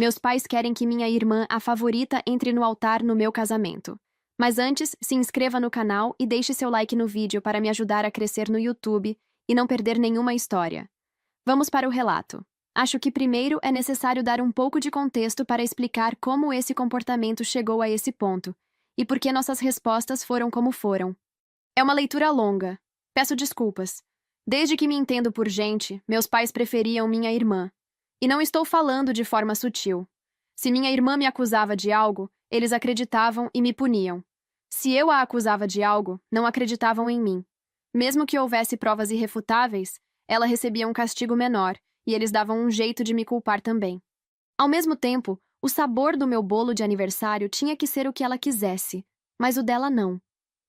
Meus pais querem que minha irmã, a favorita, entre no altar no meu casamento. Mas antes, se inscreva no canal e deixe seu like no vídeo para me ajudar a crescer no YouTube e não perder nenhuma história. Vamos para o relato. Acho que primeiro é necessário dar um pouco de contexto para explicar como esse comportamento chegou a esse ponto e por que nossas respostas foram como foram. É uma leitura longa. Peço desculpas. Desde que me entendo por gente, meus pais preferiam minha irmã. E não estou falando de forma sutil. Se minha irmã me acusava de algo, eles acreditavam e me puniam. Se eu a acusava de algo, não acreditavam em mim. Mesmo que houvesse provas irrefutáveis, ela recebia um castigo menor, e eles davam um jeito de me culpar também. Ao mesmo tempo, o sabor do meu bolo de aniversário tinha que ser o que ela quisesse, mas o dela não.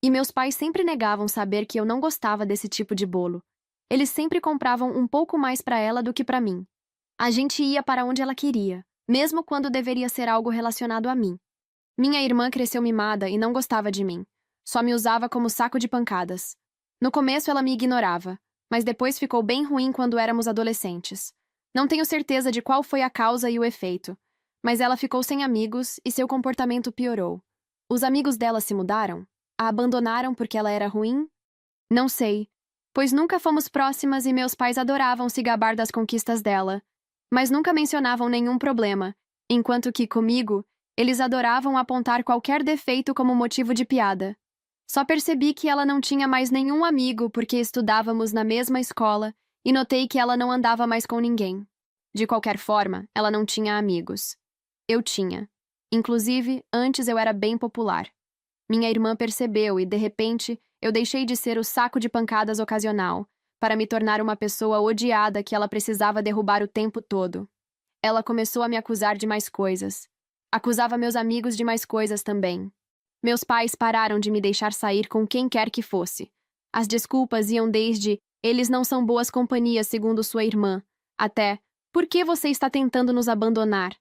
E meus pais sempre negavam saber que eu não gostava desse tipo de bolo. Eles sempre compravam um pouco mais para ela do que para mim. A gente ia para onde ela queria, mesmo quando deveria ser algo relacionado a mim. Minha irmã cresceu mimada e não gostava de mim. Só me usava como saco de pancadas. No começo ela me ignorava, mas depois ficou bem ruim quando éramos adolescentes. Não tenho certeza de qual foi a causa e o efeito, mas ela ficou sem amigos e seu comportamento piorou. Os amigos dela se mudaram? A abandonaram porque ela era ruim? Não sei, pois nunca fomos próximas e meus pais adoravam se gabar das conquistas dela, mas nunca mencionavam nenhum problema, enquanto que, comigo, eles adoravam apontar qualquer defeito como motivo de piada. Só percebi que ela não tinha mais nenhum amigo porque estudávamos na mesma escola e notei que ela não andava mais com ninguém. De qualquer forma, ela não tinha amigos. Eu tinha. Inclusive, antes eu era bem popular. Minha irmã percebeu e, de repente, eu deixei de ser o saco de pancadas ocasional para me tornar uma pessoa odiada que ela precisava derrubar o tempo todo. Ela começou a me acusar de mais coisas. Acusava meus amigos de mais coisas também. Meus pais pararam de me deixar sair com quem quer que fosse. As desculpas iam desde "eles não são boas companhias segundo sua irmã", até "por que você está tentando nos abandonar?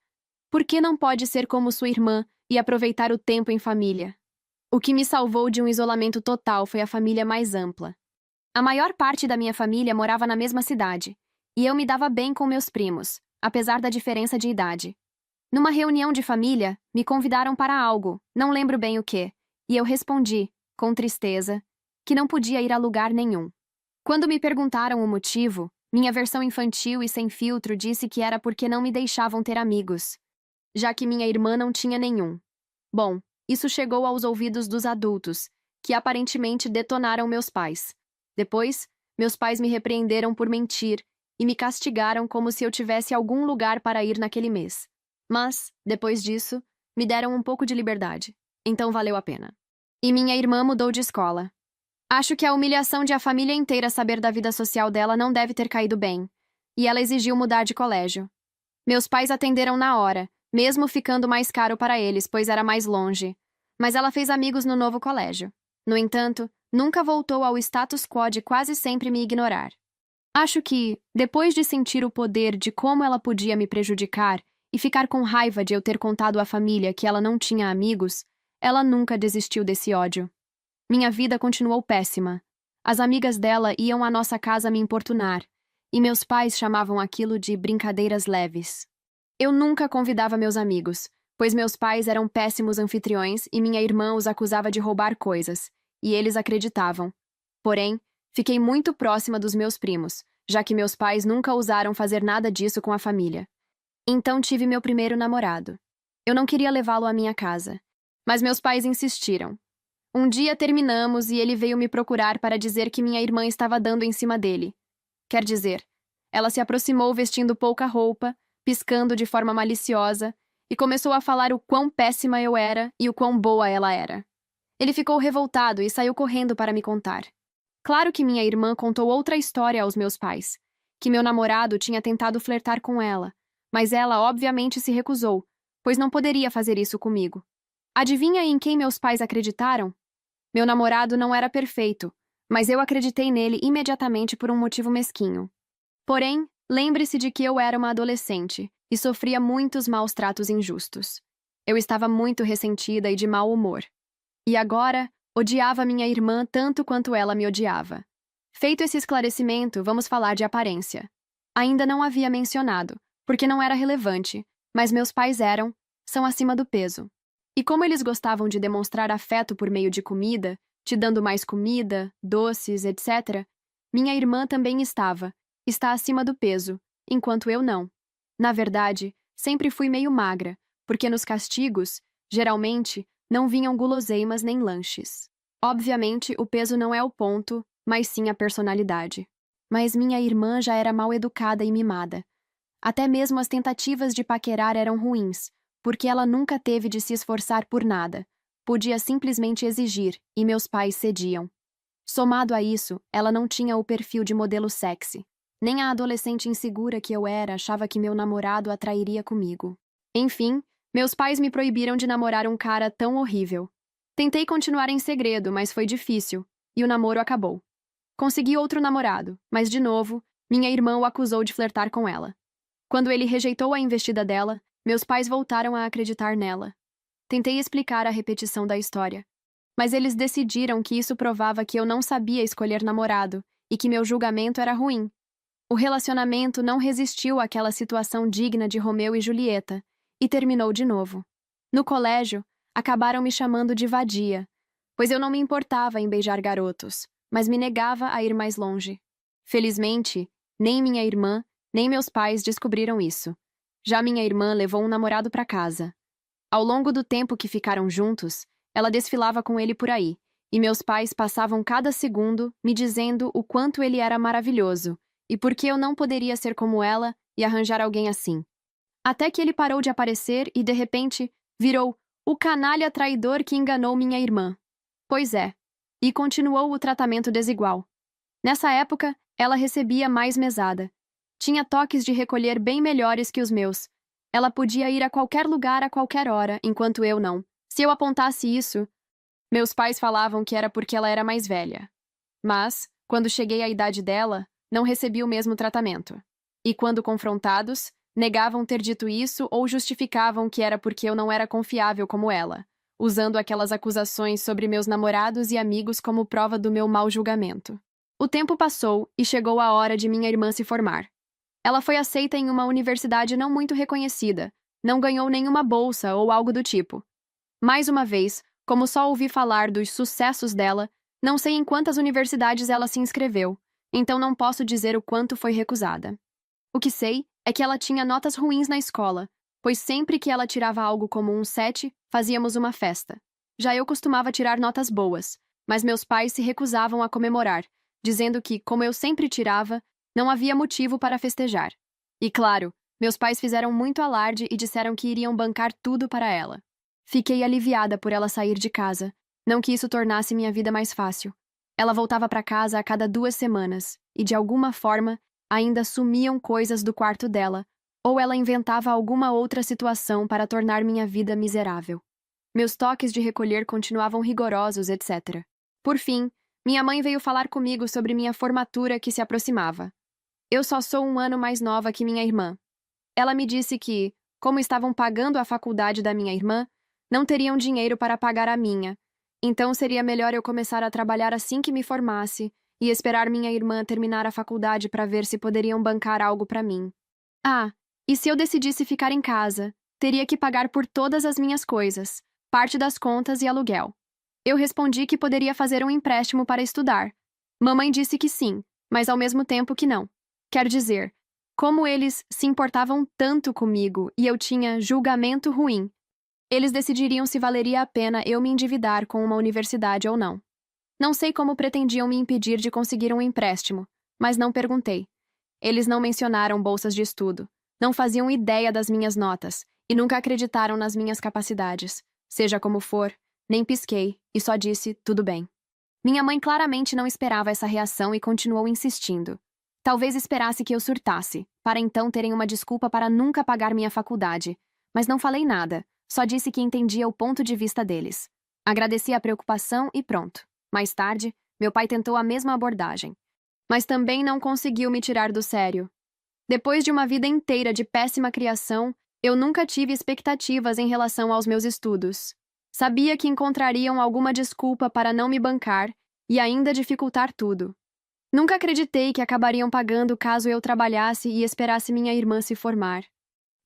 Por que não pode ser como sua irmã e aproveitar o tempo em família?" O que me salvou de um isolamento total foi a família mais ampla. A maior parte da minha família morava na mesma cidade, e eu me dava bem com meus primos, apesar da diferença de idade. Numa reunião de família, me convidaram para algo, não lembro bem o que, e eu respondi, com tristeza, que não podia ir a lugar nenhum. Quando me perguntaram o motivo, minha versão infantil e sem filtro disse que era porque não me deixavam ter amigos, já que minha irmã não tinha nenhum. Bom, isso chegou aos ouvidos dos adultos, que aparentemente detonaram meus pais. Depois, meus pais me repreenderam por mentir e me castigaram como se eu tivesse algum lugar para ir naquele mês. Mas, depois disso, me deram um pouco de liberdade. Então valeu a pena. E minha irmã mudou de escola. Acho que a humilhação de a família inteira saber da vida social dela não deve ter caído bem. E ela exigiu mudar de colégio. Meus pais atenderam na hora, mesmo ficando mais caro para eles, pois era mais longe. Mas ela fez amigos no novo colégio. No entanto, nunca voltou ao status quo de quase sempre me ignorar. Acho que, depois de sentir o poder de como ela podia me prejudicar e ficar com raiva de eu ter contado à família que ela não tinha amigos, ela nunca desistiu desse ódio. Minha vida continuou péssima. As amigas dela iam à nossa casa me importunar, e meus pais chamavam aquilo de brincadeiras leves. Eu nunca convidava meus amigos, pois meus pais eram péssimos anfitriões e minha irmã os acusava de roubar coisas, e eles acreditavam. Porém, fiquei muito próxima dos meus primos, já que meus pais nunca ousaram fazer nada disso com a família. Então tive meu primeiro namorado. Eu não queria levá-lo à minha casa, mas meus pais insistiram. Um dia terminamos e ele veio me procurar para dizer que minha irmã estava dando em cima dele. Quer dizer, ela se aproximou vestindo pouca roupa, piscando de forma maliciosa, e começou a falar o quão péssima eu era e o quão boa ela era. Ele ficou revoltado e saiu correndo para me contar. Claro que minha irmã contou outra história aos meus pais, que meu namorado tinha tentado flertar com ela, mas ela obviamente se recusou, pois não poderia fazer isso comigo. Adivinha em quem meus pais acreditaram? Meu namorado não era perfeito, mas eu acreditei nele imediatamente por um motivo mesquinho. Porém, lembre-se de que eu era uma adolescente e sofria muitos maus tratos injustos. Eu estava muito ressentida e de mau humor. E agora, odiava minha irmã tanto quanto ela me odiava. Feito esse esclarecimento, vamos falar de aparência. Ainda não havia mencionado, porque não era relevante, Mas meus pais são acima do peso. E como eles gostavam de demonstrar afeto por meio de comida, te dando mais comida, doces, etc., minha irmã também está acima do peso, enquanto eu não. Na verdade, sempre fui meio magra, porque nos castigos, geralmente, não vinham guloseimas nem lanches. Obviamente, o peso não é o ponto, mas sim a personalidade. Mas minha irmã já era mal educada e mimada. Até mesmo as tentativas de paquerar eram ruins, porque ela nunca teve de se esforçar por nada. Podia simplesmente exigir, e meus pais cediam. Somado a isso, ela não tinha o perfil de modelo sexy. Nem a adolescente insegura que eu era achava que meu namorado atrairia comigo. Enfim, meus pais me proibiram de namorar um cara tão horrível. Tentei continuar em segredo, mas foi difícil, e o namoro acabou. Consegui outro namorado, mas de novo, minha irmã o acusou de flertar com ela. Quando ele rejeitou a investida dela, meus pais voltaram a acreditar nela. Tentei explicar a repetição da história, mas eles decidiram que isso provava que eu não sabia escolher namorado e que meu julgamento era ruim. O relacionamento não resistiu àquela situação digna de Romeu e Julieta e terminou de novo. No colégio, acabaram me chamando de vadia, pois eu não me importava em beijar garotos, mas me negava a ir mais longe. Felizmente, nem minha irmã, nem meus pais descobriram isso. Já minha irmã levou um namorado para casa. Ao longo do tempo que ficaram juntos, ela desfilava com ele por aí, e meus pais passavam cada segundo me dizendo o quanto ele era maravilhoso, e por que eu não poderia ser como ela e arranjar alguém assim. Até que ele parou de aparecer e, de repente, virou o canalha traidor que enganou minha irmã. Pois é. E continuou o tratamento desigual. Nessa época, ela recebia mais mesada. Tinha toques de recolher bem melhores que os meus. Ela podia ir a qualquer lugar a qualquer hora, enquanto eu não. Se eu apontasse isso, meus pais falavam que era porque ela era mais velha. Mas, quando cheguei à idade dela, não recebi o mesmo tratamento. E quando confrontados, negavam ter dito isso ou justificavam que era porque eu não era confiável como ela, usando aquelas acusações sobre meus namorados e amigos como prova do meu mau julgamento. O tempo passou e chegou a hora de minha irmã se formar. Ela foi aceita em uma universidade não muito reconhecida, não ganhou nenhuma bolsa ou algo do tipo. Mais uma vez, como só ouvi falar dos sucessos dela, não sei em quantas universidades ela se inscreveu, então não posso dizer o quanto foi recusada. O que sei é que ela tinha notas ruins na escola, pois sempre que ela tirava algo como um 7, fazíamos uma festa. Já eu costumava tirar notas boas, mas meus pais se recusavam a comemorar, dizendo que, como eu sempre tirava, não havia motivo para festejar. E claro, meus pais fizeram muito alarde e disseram que iriam bancar tudo para ela. Fiquei aliviada por ela sair de casa, não que isso tornasse minha vida mais fácil. Ela voltava para casa a cada 2 semanas, e de alguma forma, ainda sumiam coisas do quarto dela, ou ela inventava alguma outra situação para tornar minha vida miserável. Meus toques de recolher continuavam rigorosos, etc. Por fim, minha mãe veio falar comigo sobre minha formatura que se aproximava. Eu só sou um ano mais nova que minha irmã. Ela me disse que, como estavam pagando a faculdade da minha irmã, não teriam dinheiro para pagar a minha, então seria melhor eu começar a trabalhar assim que me formasse e esperar minha irmã terminar a faculdade para ver se poderiam bancar algo para mim. Ah, e se eu decidisse ficar em casa, teria que pagar por todas as minhas coisas, parte das contas e aluguel. Eu respondi que poderia fazer um empréstimo para estudar. Mamãe disse que sim, mas ao mesmo tempo que não. Quer dizer, como eles se importavam tanto comigo e eu tinha julgamento ruim, eles decidiriam se valeria a pena eu me endividar com uma universidade ou não. Não sei como pretendiam me impedir de conseguir um empréstimo, mas não perguntei. Eles não mencionaram bolsas de estudo, não faziam ideia das minhas notas e nunca acreditaram nas minhas capacidades. Seja como for, nem pisquei e só disse tudo bem. Minha mãe claramente não esperava essa reação e continuou insistindo. Talvez esperasse que eu surtasse, para então terem uma desculpa para nunca pagar minha faculdade, mas não falei nada, só disse que entendia o ponto de vista deles. Agradeci a preocupação e pronto. Mais tarde, meu pai tentou a mesma abordagem, mas também não conseguiu me tirar do sério. Depois de uma vida inteira de péssima criação, eu nunca tive expectativas em relação aos meus estudos. Sabia que encontrariam alguma desculpa para não me bancar e ainda dificultar tudo. Nunca acreditei que acabariam pagando caso eu trabalhasse e esperasse minha irmã se formar.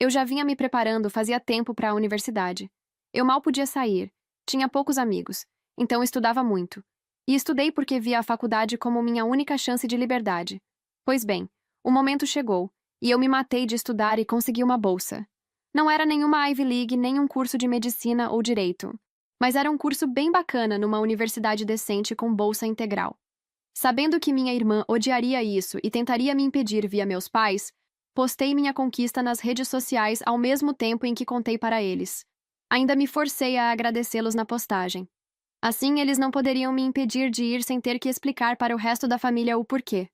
Eu já vinha me preparando fazia tempo para a universidade. Eu mal podia sair, tinha poucos amigos, então estudava muito. E estudei porque via a faculdade como minha única chance de liberdade. Pois bem, o momento chegou, e eu me matei de estudar e consegui uma bolsa. Não era nenhuma Ivy League nem um curso de medicina ou direito, mas era um curso bem bacana numa universidade decente com bolsa integral. Sabendo que minha irmã odiaria isso e tentaria me impedir via meus pais, postei minha conquista nas redes sociais ao mesmo tempo em que contei para eles. Ainda me forcei a agradecê-los na postagem. Assim, eles não poderiam me impedir de ir sem ter que explicar para o resto da família o porquê.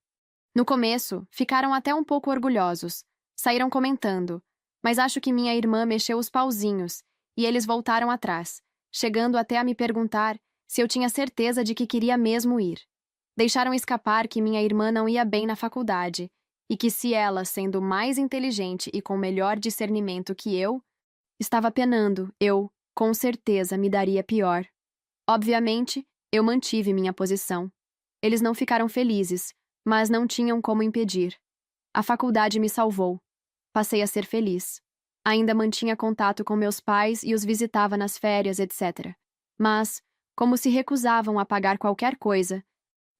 No começo, ficaram até um pouco orgulhosos. Saíram comentando, mas acho que minha irmã mexeu os pauzinhos, e eles voltaram atrás, chegando até a me perguntar se eu tinha certeza de que queria mesmo ir. Deixaram escapar que minha irmã não ia bem na faculdade, e que se ela, sendo mais inteligente e com melhor discernimento que eu, estava penando, eu, com certeza, me daria pior. Obviamente, eu mantive minha posição. Eles não ficaram felizes, mas não tinham como impedir. A faculdade me salvou. Passei a ser feliz. Ainda mantinha contato com meus pais e os visitava nas férias, etc. Mas, como se recusavam a pagar qualquer coisa,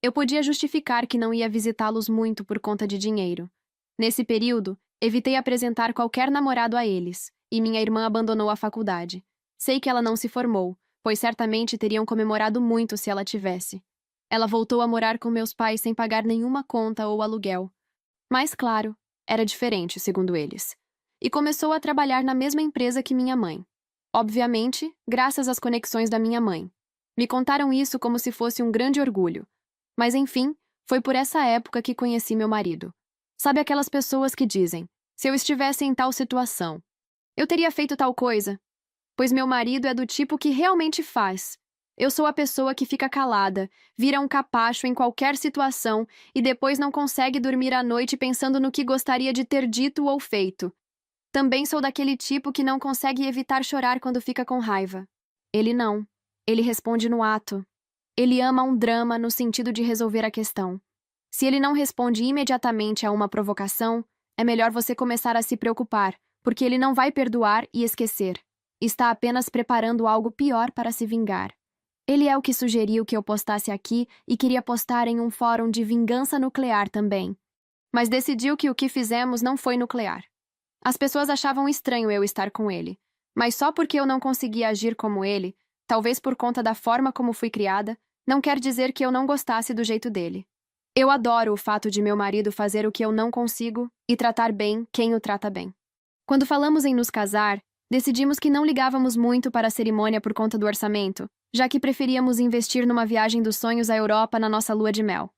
eu podia justificar que não ia visitá-los muito por conta de dinheiro. Nesse período, evitei apresentar qualquer namorado a eles, e minha irmã abandonou a faculdade. Sei que ela não se formou, pois certamente teriam comemorado muito se ela tivesse. Ela voltou a morar com meus pais sem pagar nenhuma conta ou aluguel. Mas, claro, era diferente, segundo eles. E começou a trabalhar na mesma empresa que minha mãe. Obviamente, graças às conexões da minha mãe. Me contaram isso como se fosse um grande orgulho. Mas, enfim, foi por essa época que conheci meu marido. Sabe aquelas pessoas que dizem, se eu estivesse em tal situação, eu teria feito tal coisa? Pois meu marido é do tipo que realmente faz. Eu sou a pessoa que fica calada, vira um capacho em qualquer situação e depois não consegue dormir à noite pensando no que gostaria de ter dito ou feito. Também sou daquele tipo que não consegue evitar chorar quando fica com raiva. Ele não. Ele responde no ato. Ele ama um drama no sentido de resolver a questão. Se ele não responde imediatamente a uma provocação, é melhor você começar a se preocupar, porque ele não vai perdoar e esquecer. Está apenas preparando algo pior para se vingar. Ele é o que sugeriu que eu postasse aqui e queria postar em um fórum de vingança nuclear também. Mas decidiu que o que fizemos não foi nuclear. As pessoas achavam estranho eu estar com ele, mas só porque eu não conseguia agir como ele, talvez por conta da forma como fui criada, não quer dizer que eu não gostasse do jeito dele. Eu adoro o fato de meu marido fazer o que eu não consigo e tratar bem quem o trata bem. Quando falamos em nos casar, decidimos que não ligávamos muito para a cerimônia por conta do orçamento, já que preferíamos investir numa viagem dos sonhos à Europa na nossa lua de mel.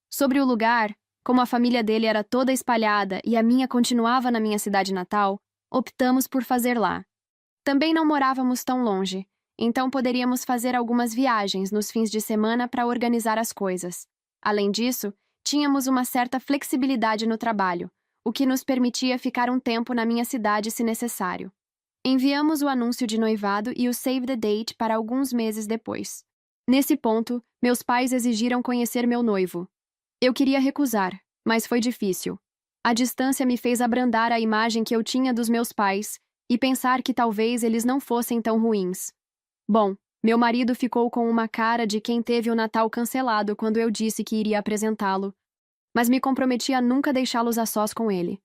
Sobre o lugar, como a família dele era toda espalhada e a minha continuava na minha cidade natal, optamos por fazer lá. Também não morávamos tão longe, então poderíamos fazer algumas viagens nos fins de semana para organizar as coisas. Além disso, tínhamos uma certa flexibilidade no trabalho, o que nos permitia ficar um tempo na minha cidade se necessário. Enviamos o anúncio de noivado e o save the date para alguns meses depois. Nesse ponto, meus pais exigiram conhecer meu noivo. Eu queria recusar, mas foi difícil. A distância me fez abrandar a imagem que eu tinha dos meus pais e pensar que talvez eles não fossem tão ruins. Bom, meu marido ficou com uma cara de quem teve o Natal cancelado quando eu disse que iria apresentá-lo, mas me comprometi a nunca deixá-los a sós com ele.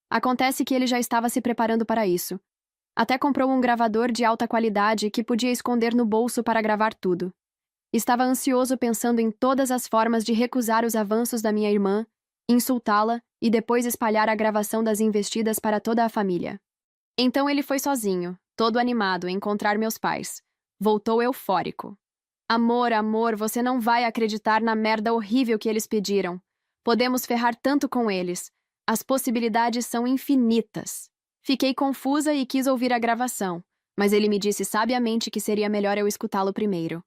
Acontece que ele já estava se preparando para isso. Até comprou um gravador de alta qualidade que podia esconder no bolso para gravar tudo. Estava ansioso pensando em todas as formas de recusar os avanços da minha irmã, insultá-la e depois espalhar a gravação das investidas para toda a família. Então ele foi sozinho, todo animado, encontrar meus pais. Voltou eufórico. Amor, amor, você não vai acreditar na merda horrível que eles pediram. Podemos ferrar tanto com eles. As possibilidades são infinitas. Fiquei confusa e quis ouvir a gravação, mas ele me disse sabiamente que seria melhor eu escutá-lo primeiro.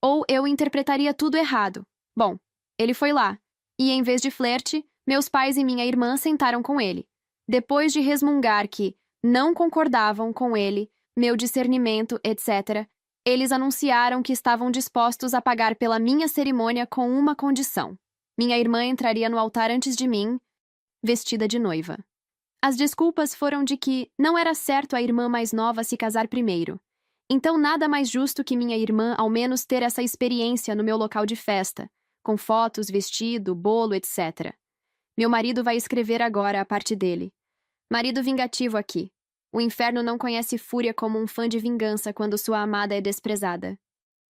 Ou eu interpretaria tudo errado. Bom, ele foi lá, e em vez de flerte, meus pais e minha irmã sentaram com ele. Depois de resmungar que não concordavam com ele, meu discernimento, etc., eles anunciaram que estavam dispostos a pagar pela minha cerimônia com uma condição. Minha irmã entraria no altar antes de mim, vestida de noiva. As desculpas foram de que não era certo a irmã mais nova se casar primeiro. Então nada mais justo que minha irmã ao menos ter essa experiência no meu local de festa, com fotos, vestido, bolo, etc. Meu marido vai escrever agora a parte dele. Marido vingativo aqui. O inferno não conhece fúria como um fã de vingança quando sua amada é desprezada.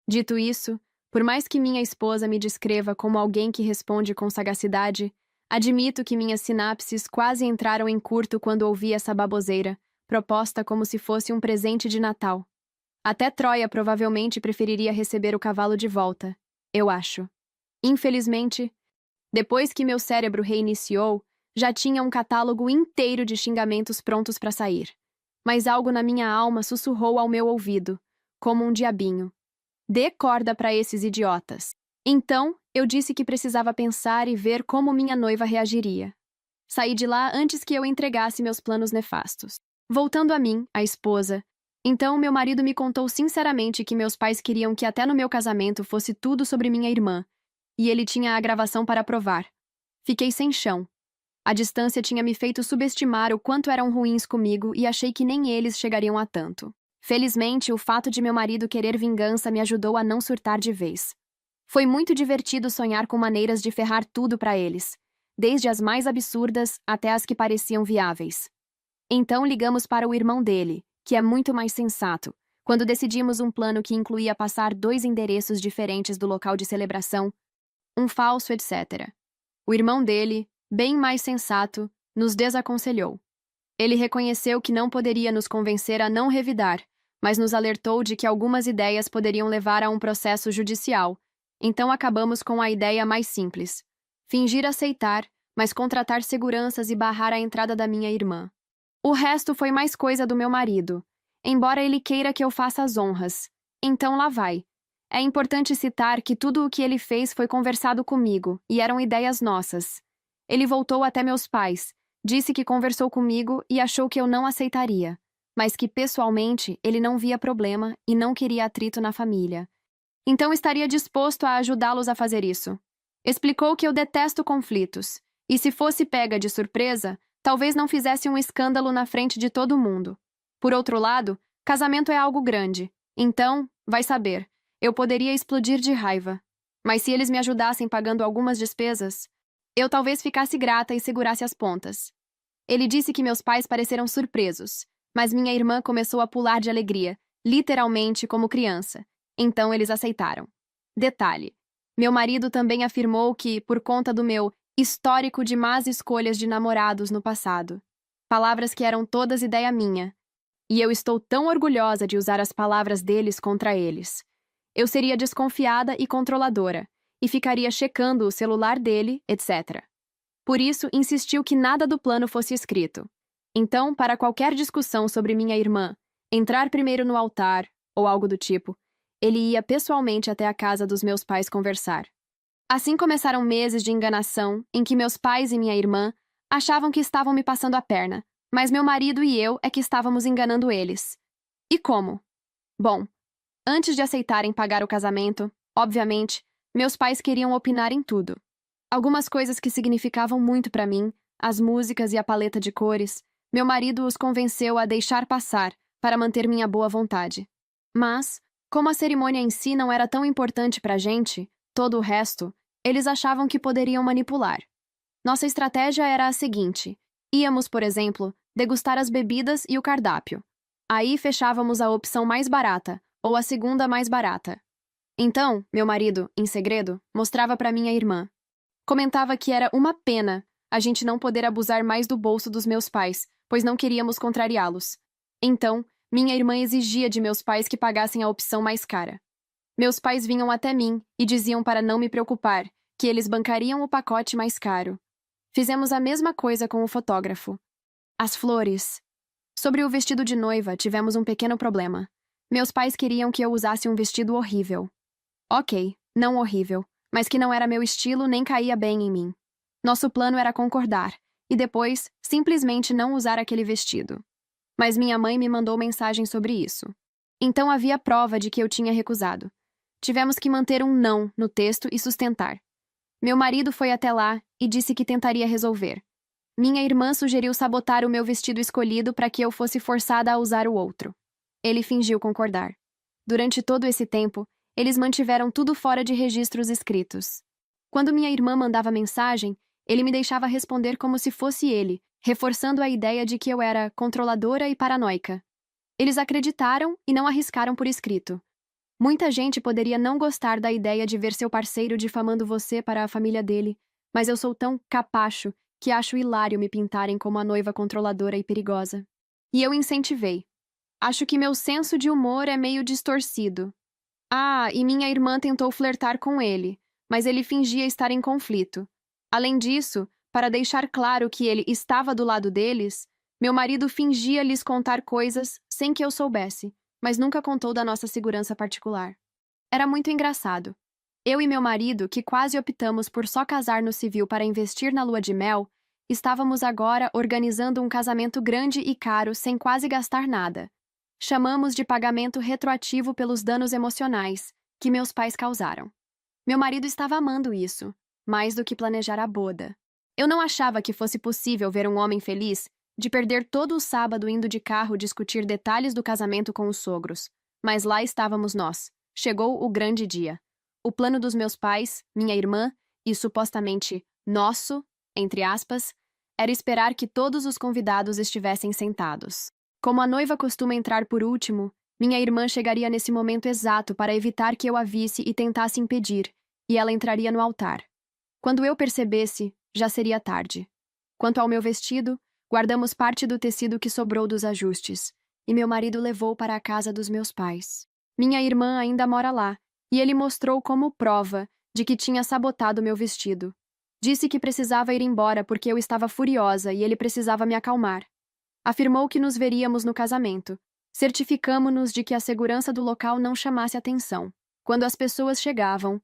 Dito isso, por mais que minha esposa me descreva como alguém que responde com sagacidade, admito que minhas sinapses quase entraram em curto quando ouvi essa baboseira, proposta como se fosse um presente de Natal. Até Troia provavelmente preferiria receber o cavalo de volta, eu acho. Infelizmente, depois que meu cérebro reiniciou, já tinha um catálogo inteiro de xingamentos prontos para sair. Mas algo na minha alma sussurrou ao meu ouvido, como um diabinho. Dê corda para esses idiotas. Então, eu disse que precisava pensar e ver como minha noiva reagiria. Saí de lá antes que eu entregasse meus planos nefastos. Voltando a mim, a esposa, então meu marido me contou sinceramente que meus pais queriam que até no meu casamento fosse tudo sobre minha irmã, e ele tinha a gravação para provar. Fiquei sem chão. A distância tinha me feito subestimar o quanto eram ruins comigo e achei que nem eles chegariam a tanto. Felizmente, o fato de meu marido querer vingança me ajudou a não surtar de vez. Foi muito divertido sonhar com maneiras de ferrar tudo para eles, desde as mais absurdas até as que pareciam viáveis. Então ligamos para o irmão dele, que é muito mais sensato, quando decidimos um plano que incluía passar 2 endereços diferentes do local de celebração, um falso, etc. O irmão dele, bem mais sensato, nos desaconselhou. Ele reconheceu que não poderia nos convencer a não revidar, mas nos alertou de que algumas ideias poderiam levar a um processo judicial. Então acabamos com a ideia mais simples: fingir aceitar, mas contratar seguranças e barrar a entrada da minha irmã. O resto foi mais coisa do meu marido, embora ele queira que eu faça as honras. Então lá vai. É importante citar que tudo o que ele fez foi conversado comigo, e eram ideias nossas. Ele voltou até meus pais, disse que conversou comigo e achou que eu não aceitaria, mas que pessoalmente ele não via problema e não queria atrito na família. Então estaria disposto a ajudá-los a fazer isso. Explicou que eu detesto conflitos, e se fosse pega de surpresa, talvez não fizesse um escândalo na frente de todo mundo. Por outro lado, casamento é algo grande, então, vai saber, eu poderia explodir de raiva. Mas se eles me ajudassem pagando algumas despesas, eu talvez ficasse grata e segurasse as pontas. Ele disse que meus pais pareceram surpresos, mas minha irmã começou a pular de alegria, literalmente como criança. Então eles aceitaram. Detalhe: meu marido também afirmou que, por conta do meu histórico de más escolhas de namorados no passado, palavras que eram todas ideia minha, e eu estou tão orgulhosa de usar as palavras deles contra eles. Eu seria desconfiada e controladora, e ficaria checando o celular dele, etc. Por isso, insistiu que nada do plano fosse escrito. Então, para qualquer discussão sobre minha irmã, entrar primeiro no altar, ou algo do tipo, ele ia pessoalmente até a casa dos meus pais conversar. Assim começaram meses de enganação, em que meus pais e minha irmã achavam que estavam me passando a perna, mas meu marido e eu é que estávamos enganando eles. E como? Bom, antes de aceitarem pagar o casamento, obviamente, meus pais queriam opinar em tudo. Algumas coisas que significavam muito para mim, as músicas e a paleta de cores, meu marido os convenceu a deixar passar para manter minha boa vontade. Mas, como a cerimônia em si não era tão importante pra gente, todo o resto, eles achavam que poderiam manipular. Nossa estratégia era a seguinte: íamos, por exemplo, degustar as bebidas e o cardápio. Aí fechávamos a opção mais barata, ou a segunda mais barata. Então, meu marido, em segredo, mostrava para minha irmã. Comentava que era uma pena a gente não poder abusar mais do bolso dos meus pais, pois não queríamos contrariá-los. Então, minha irmã exigia de meus pais que pagassem a opção mais cara. Meus pais vinham até mim e diziam para não me preocupar, que eles bancariam o pacote mais caro. Fizemos a mesma coisa com o fotógrafo. As flores. Sobre o vestido de noiva, tivemos um pequeno problema. Meus pais queriam que eu usasse um vestido horrível. Ok, não horrível, mas que não era meu estilo nem caía bem em mim. Nosso plano era concordar, e depois, simplesmente não usar aquele vestido. Mas minha mãe me mandou mensagem sobre isso. Então havia prova de que eu tinha recusado. Tivemos que manter um não no texto e sustentar. Meu marido foi até lá e disse que tentaria resolver. Minha irmã sugeriu sabotar o meu vestido escolhido para que eu fosse forçada a usar o outro. Ele fingiu concordar. Durante todo esse tempo, eles mantiveram tudo fora de registros escritos. Quando minha irmã mandava mensagem, ele me deixava responder como se fosse ele, reforçando a ideia de que eu era controladora e paranoica. Eles acreditaram e não arriscaram por escrito. Muita gente poderia não gostar da ideia de ver seu parceiro difamando você para a família dele, mas eu sou tão capacho que acho hilário me pintarem como a noiva controladora e perigosa. E eu incentivei. Acho que meu senso de humor é meio distorcido. Ah, e minha irmã tentou flertar com ele, mas ele fingia estar em conflito. Além disso, para deixar claro que ele estava do lado deles, meu marido fingia lhes contar coisas sem que eu soubesse, mas nunca contou da nossa segurança particular. Era muito engraçado. Eu e meu marido, que quase optamos por só casar no civil para investir na lua de mel, estávamos agora organizando um casamento grande e caro sem quase gastar nada. Chamamos de pagamento retroativo pelos danos emocionais que meus pais causaram. Meu marido estava amando isso, mais do que planejar a boda. Eu não achava que fosse possível ver um homem feliz de perder todo o sábado indo de carro discutir detalhes do casamento com os sogros. Mas lá estávamos nós. Chegou o grande dia. O plano dos meus pais, minha irmã e supostamente nosso, entre aspas, era esperar que todos os convidados estivessem sentados. Como a noiva costuma entrar por último, minha irmã chegaria nesse momento exato para evitar que eu a visse e tentasse impedir, e ela entraria no altar. Quando eu percebesse, já seria tarde. Quanto ao meu vestido, guardamos parte do tecido que sobrou dos ajustes, e meu marido levou para a casa dos meus pais. Minha irmã ainda mora lá, e ele mostrou como prova de que tinha sabotado meu vestido. Disse que precisava ir embora porque eu estava furiosa e ele precisava me acalmar. Afirmou que nos veríamos no casamento. Certificamo-nos de que a segurança do local não chamasse atenção. Quando as pessoas chegavam,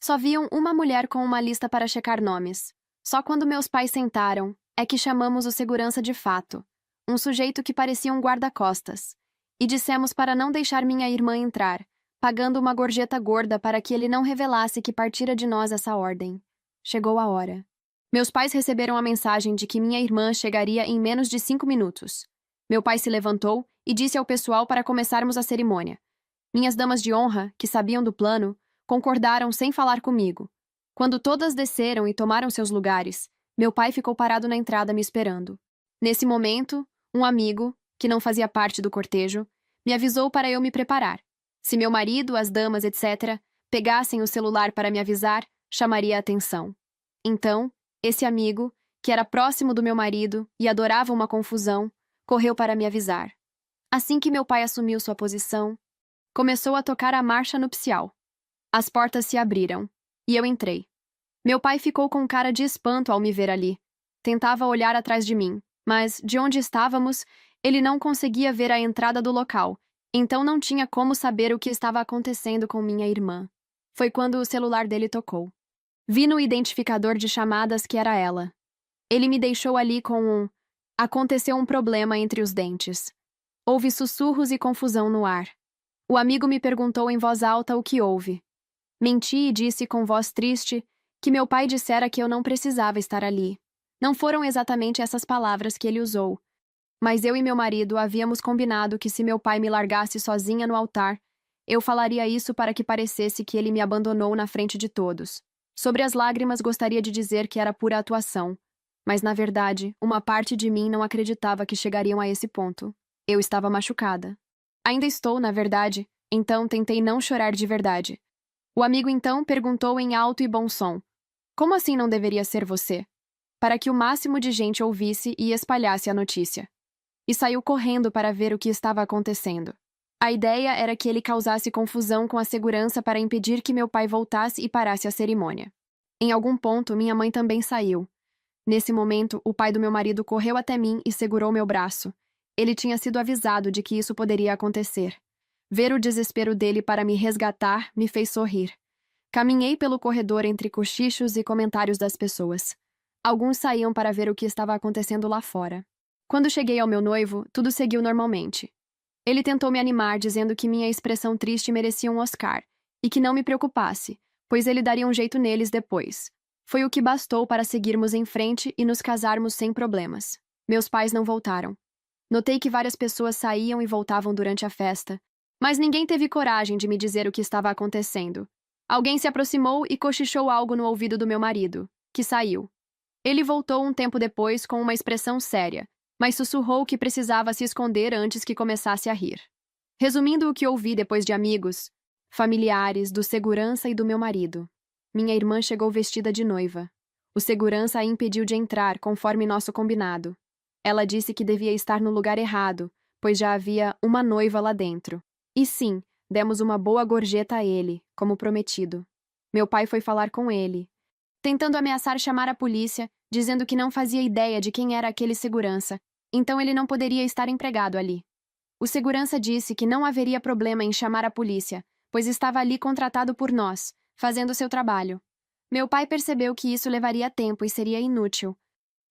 só viam uma mulher com uma lista para checar nomes. Só quando meus pais sentaram, é que chamamos o segurança de fato, um sujeito que parecia um guarda-costas, e dissemos para não deixar minha irmã entrar, pagando uma gorjeta gorda para que ele não revelasse que partira de nós essa ordem. Chegou a hora. Meus pais receberam a mensagem de que minha irmã chegaria em menos de 5 minutos. Meu pai se levantou e disse ao pessoal para começarmos a cerimônia. Minhas damas de honra, que sabiam do plano, concordaram sem falar comigo. Quando todas desceram e tomaram seus lugares, meu pai ficou parado na entrada me esperando. Nesse momento, um amigo, que não fazia parte do cortejo, me avisou para eu me preparar. Se meu marido, as damas, etc., pegassem o celular para me avisar, chamaria a atenção. Então, esse amigo, que era próximo do meu marido e adorava uma confusão, correu para me avisar. Assim que meu pai assumiu sua posição, começou a tocar a marcha nupcial. As portas se abriram, e eu entrei. Meu pai ficou com cara de espanto ao me ver ali. Tentava olhar atrás de mim, mas, de onde estávamos, ele não conseguia ver a entrada do local, então não tinha como saber o que estava acontecendo com minha irmã. Foi quando o celular dele tocou. Vi no identificador de chamadas que era ela. Ele me deixou ali com um... Aconteceu um problema entre os dentes. Houve sussurros e confusão no ar. O amigo me perguntou em voz alta o que houve. Menti e disse com voz triste que meu pai dissera que eu não precisava estar ali. Não foram exatamente essas palavras que ele usou, mas eu e meu marido havíamos combinado que se meu pai me largasse sozinha no altar, eu falaria isso para que parecesse que ele me abandonou na frente de todos. Sobre as lágrimas, gostaria de dizer que era pura atuação, mas na verdade, uma parte de mim não acreditava que chegariam a esse ponto. Eu estava machucada. Ainda estou, na verdade, então tentei não chorar de verdade. O amigo então perguntou em alto e bom som: "Como assim não deveria ser você?" Para que o máximo de gente ouvisse e espalhasse a notícia. E saiu correndo para ver o que estava acontecendo. A ideia era que ele causasse confusão com a segurança para impedir que meu pai voltasse e parasse a cerimônia. Em algum ponto, minha mãe também saiu. Nesse momento, o pai do meu marido correu até mim e segurou meu braço. Ele tinha sido avisado de que isso poderia acontecer. Ver o desespero dele para me resgatar me fez sorrir. Caminhei pelo corredor entre cochichos e comentários das pessoas. Alguns saíam para ver o que estava acontecendo lá fora. Quando cheguei ao meu noivo, tudo seguiu normalmente. Ele tentou me animar, dizendo que minha expressão triste merecia um Oscar, e que não me preocupasse, pois ele daria um jeito neles depois. Foi o que bastou para seguirmos em frente e nos casarmos sem problemas. Meus pais não voltaram. Notei que várias pessoas saíam e voltavam durante a festa, mas ninguém teve coragem de me dizer o que estava acontecendo. Alguém se aproximou e cochichou algo no ouvido do meu marido, que saiu. Ele voltou um tempo depois com uma expressão séria, mas sussurrou que precisava se esconder antes que começasse a rir. Resumindo o que ouvi depois de amigos, familiares, do segurança e do meu marido. Minha irmã chegou vestida de noiva. O segurança a impediu de entrar, conforme nosso combinado. Ela disse que devia estar no lugar errado, pois já havia uma noiva lá dentro. E sim, demos uma boa gorjeta a ele, como prometido. Meu pai foi falar com ele, tentando ameaçar chamar a polícia, dizendo que não fazia ideia de quem era aquele segurança, então ele não poderia estar empregado ali. O segurança disse que não haveria problema em chamar a polícia, pois estava ali contratado por nós, fazendo seu trabalho. Meu pai percebeu que isso levaria tempo e seria inútil.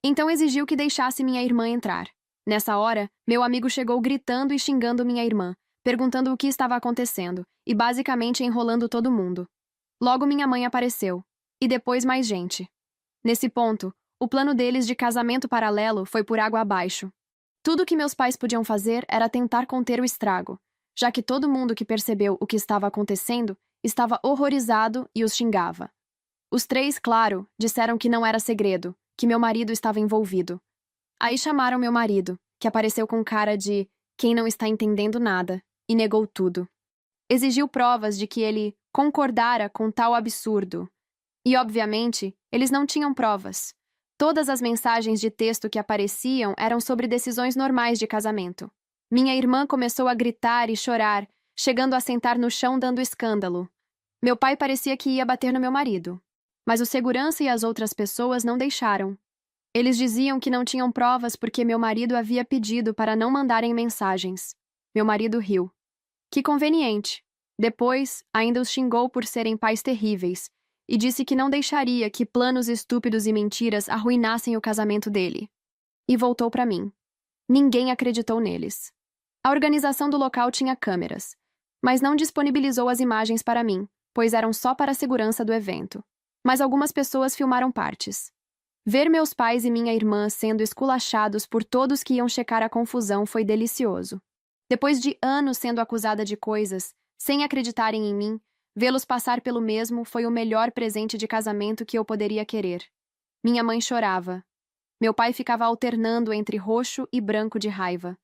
Então exigiu que deixasse minha irmã entrar. Nessa hora, meu amigo chegou gritando e xingando minha irmã, perguntando o que estava acontecendo, e basicamente enrolando todo mundo. Logo minha mãe apareceu. E depois mais gente. Nesse ponto, o plano deles de casamento paralelo foi por água abaixo. Tudo que meus pais podiam fazer era tentar conter o estrago, já que todo mundo que percebeu o que estava acontecendo estava horrorizado e os xingava. Os três, claro, disseram que não era segredo, que meu marido estava envolvido. Aí chamaram meu marido, que apareceu com cara de quem não está entendendo nada, e negou tudo. Exigiu provas de que ele concordara com tal absurdo. E, obviamente, eles não tinham provas. Todas as mensagens de texto que apareciam eram sobre decisões normais de casamento. Minha irmã começou a gritar e chorar, chegando a sentar no chão dando escândalo. Meu pai parecia que ia bater no meu marido. Mas o segurança e as outras pessoas não deixaram. Eles diziam que não tinham provas porque meu marido havia pedido para não mandarem mensagens. Meu marido riu. Que conveniente. Depois, ainda os xingou por serem pais terríveis e disse que não deixaria que planos estúpidos e mentiras arruinassem o casamento dele. E voltou para mim. Ninguém acreditou neles. A organização do local tinha câmeras, mas não disponibilizou as imagens para mim, pois eram só para a segurança do evento. Mas algumas pessoas filmaram partes. Ver meus pais e minha irmã sendo esculachados por todos que iam checar a confusão foi delicioso. Depois de anos sendo acusada de coisas, sem acreditarem em mim, vê-los passar pelo mesmo foi o melhor presente de casamento que eu poderia querer. Minha mãe chorava. Meu pai ficava alternando entre roxo e branco de raiva.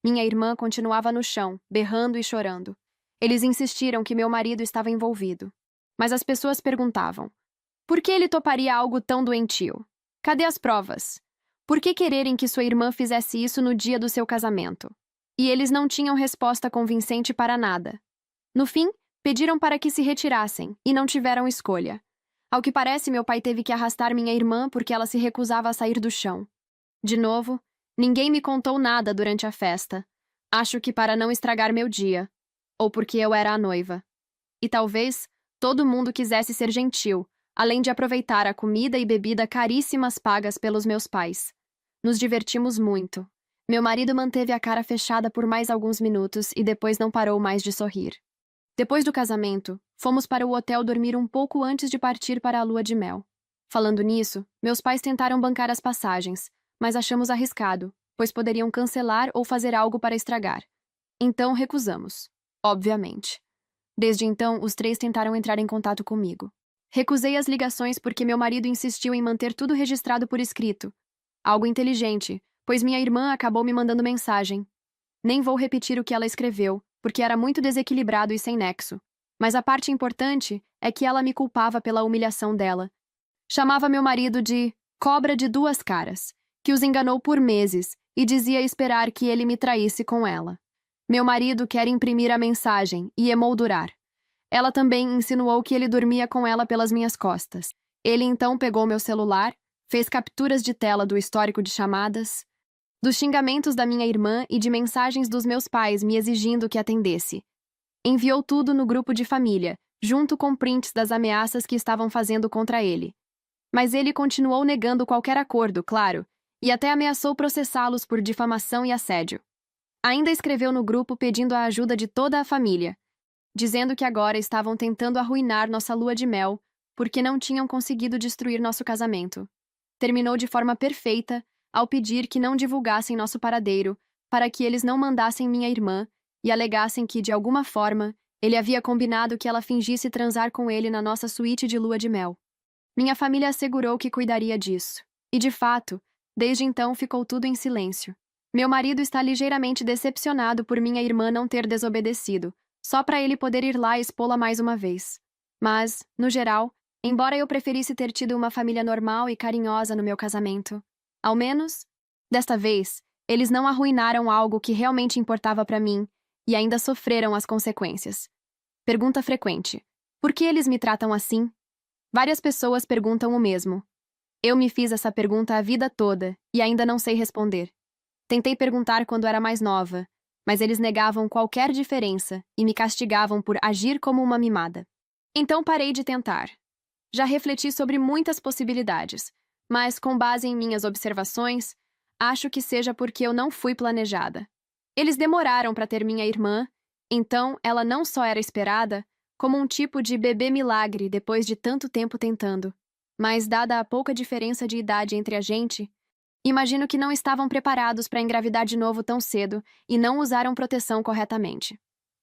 Minha irmã continuava no chão, berrando e chorando. Eles insistiram que meu marido estava envolvido. Mas as pessoas perguntavam: por que ele toparia algo tão doentio? Cadê as provas? Por que quererem que sua irmã fizesse isso no dia do seu casamento? E eles não tinham resposta convincente para nada. No fim, pediram para que se retirassem, e não tiveram escolha. Ao que parece, meu pai teve que arrastar minha irmã porque ela se recusava a sair do chão. De novo, ninguém me contou nada durante a festa. Acho que para não estragar meu dia. Ou porque eu era a noiva. E talvez todo mundo quisesse ser gentil, além de aproveitar a comida e bebida caríssimas pagas pelos meus pais. Nos divertimos muito. Meu marido manteve a cara fechada por mais alguns minutos e depois não parou mais de sorrir. Depois do casamento, fomos para o hotel dormir um pouco antes de partir para a lua de mel. Falando nisso, meus pais tentaram bancar as passagens, mas achamos arriscado, pois poderiam cancelar ou fazer algo para estragar. Então recusamos. Obviamente. Desde então, os três tentaram entrar em contato comigo. Recusei as ligações porque meu marido insistiu em manter tudo registrado por escrito. Algo inteligente, pois minha irmã acabou me mandando mensagem. Nem vou repetir o que ela escreveu, porque era muito desequilibrado e sem nexo. Mas a parte importante é que ela me culpava pela humilhação dela. Chamava meu marido de cobra de duas caras, que os enganou por meses e dizia esperar que ele me traísse com ela. Meu marido quer imprimir a mensagem e emoldurar. Ela também insinuou que ele dormia com ela pelas minhas costas. Ele então pegou meu celular, fez capturas de tela do histórico de chamadas, dos xingamentos da minha irmã e de mensagens dos meus pais me exigindo que atendesse. Enviou tudo no grupo de família, junto com prints das ameaças que estavam fazendo contra ele. Mas ele continuou negando qualquer acordo, claro, e até ameaçou processá-los por difamação e assédio. Ainda escreveu no grupo pedindo a ajuda de toda a família, dizendo que agora estavam tentando arruinar nossa lua de mel, porque não tinham conseguido destruir nosso casamento. Terminou de forma perfeita ao pedir que não divulgassem nosso paradeiro, para que eles não mandassem minha irmã e alegassem que, de alguma forma, ele havia combinado que ela fingisse transar com ele na nossa suíte de lua de mel. Minha família assegurou que cuidaria disso. E, de fato, desde então ficou tudo em silêncio. Meu marido está ligeiramente decepcionado por minha irmã não ter desobedecido, só para ele poder ir lá expô-la mais uma vez. Mas, no geral, embora eu preferisse ter tido uma família normal e carinhosa no meu casamento, ao menos, desta vez, eles não arruinaram algo que realmente importava para mim e ainda sofreram as consequências. Pergunta frequente: por que eles me tratam assim? Várias pessoas perguntam o mesmo. Eu me fiz essa pergunta a vida toda e ainda não sei responder. Tentei perguntar quando era mais nova, mas eles negavam qualquer diferença e me castigavam por agir como uma mimada. Então parei de tentar. Já refleti sobre muitas possibilidades, mas com base em minhas observações, acho que seja porque eu não fui planejada. Eles demoraram para ter minha irmã, então ela não só era esperada, como um tipo de bebê milagre depois de tanto tempo tentando. Mas, dada a pouca diferença de idade entre a gente, imagino que não estavam preparados para engravidar de novo tão cedo e não usaram proteção corretamente.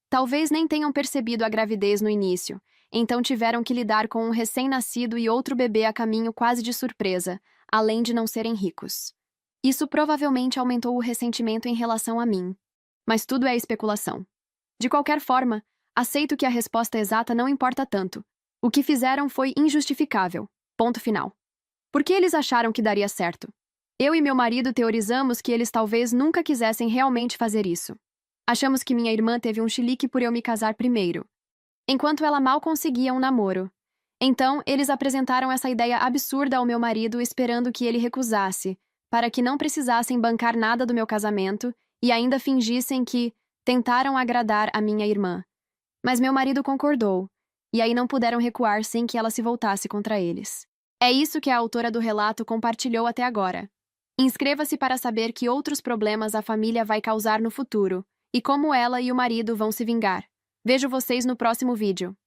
Talvez nem tenham percebido a gravidez no início, então tiveram que lidar com um recém-nascido e outro bebê a caminho quase de surpresa, além de não serem ricos. Isso provavelmente aumentou o ressentimento em relação a mim. Mas tudo é especulação. De qualquer forma, aceito que a resposta exata não importa tanto. O que fizeram foi injustificável. Ponto final. Por que eles acharam que daria certo? Eu e meu marido teorizamos que eles talvez nunca quisessem realmente fazer isso. Achamos que minha irmã teve um chilique por eu me casar primeiro, enquanto ela mal conseguia um namoro. Então, eles apresentaram essa ideia absurda ao meu marido esperando que ele recusasse, para que não precisassem bancar nada do meu casamento e ainda fingissem que tentaram agradar a minha irmã. Mas meu marido concordou, e aí não puderam recuar sem que ela se voltasse contra eles. É isso que a autora do relato compartilhou até agora. Inscreva-se para saber que outros problemas a família vai causar no futuro, e como ela e o marido vão se vingar. Vejo vocês no próximo vídeo.